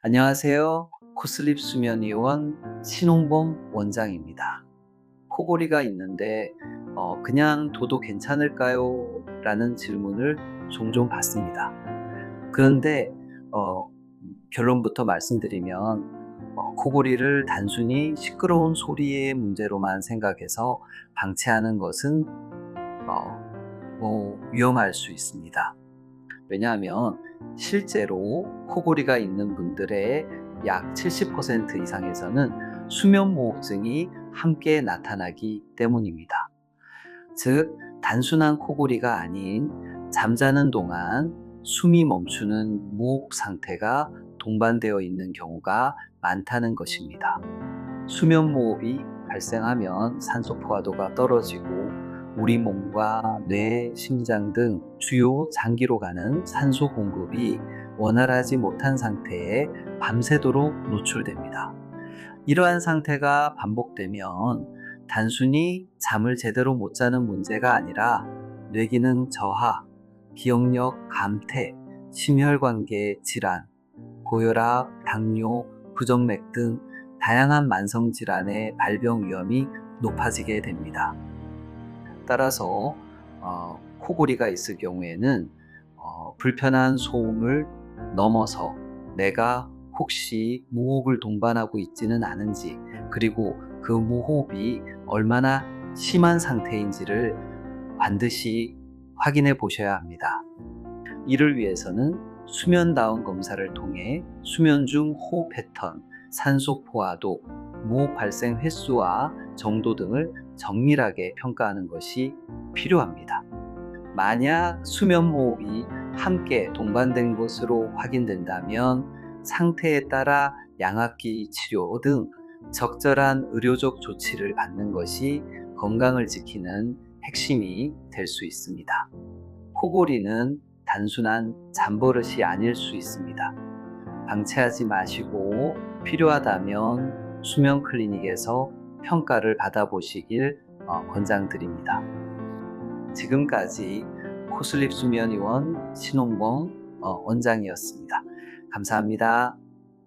안녕하세요. 코슬립 수면의원 신홍범 원장입니다. 코골이가 있는데 그냥 둬도 괜찮을까요? 라는 질문을 종종 받습니다. 그런데 어, 결론부터 말씀드리면 코골이를 단순히 시끄러운 소리의 문제로만 생각해서 방치하는 것은 위험할 수 있습니다. 왜냐하면 실제로 코골이가 있는 분들의 약 70% 이상에서는 수면무호흡증이 함께 나타나기 때문입니다. 즉, 단순한 코골이가 아닌 잠자는 동안 숨이 멈추는 무호흡 상태가 동반되어 있는 경우가 많다는 것입니다. 수면무호흡이 발생하면 산소 포화도가 떨어지고 우리 몸과 뇌, 심장 등 주요 장기로 가는 산소 공급이 원활하지 못한 상태에 밤새도록 노출됩니다. 이러한 상태가 반복되면 단순히 잠을 제대로 못 자는 문제가 아니라 뇌기능 저하, 기억력 감퇴, 심혈관계 질환, 고혈압, 당뇨, 부정맥 등 다양한 만성질환의 발병 위험이 높아지게 됩니다. 따라서 코골이가 있을 경우에는 불편한 소음을 넘어서 내가 혹시 무호흡을 동반하고 있지는 않은지, 그리고 그 무호흡이 얼마나 심한 상태인지를 반드시 확인해 보셔야 합니다. 이를 위해서는 수면다운 검사를 통해 수면 중 호흡 패턴, 산소 포화도, 무호흡 발생 횟수와 정도 등을 정밀하게 평가하는 것이 필요합니다. 만약 수면 무호흡이 함께 동반된 것으로 확인된다면 상태에 따라 양압기 치료 등 적절한 의료적 조치를 받는 것이 건강을 지키는 핵심이 될 수 있습니다. 코골이는 단순한 잠버릇이 아닐 수 있습니다. 방치하지 마시고 필요하다면 수면 클리닉에서 평가를 받아보시길 권장드립니다. 지금까지 코슬립 수면의원 신홍범 원장이었습니다. 감사합니다.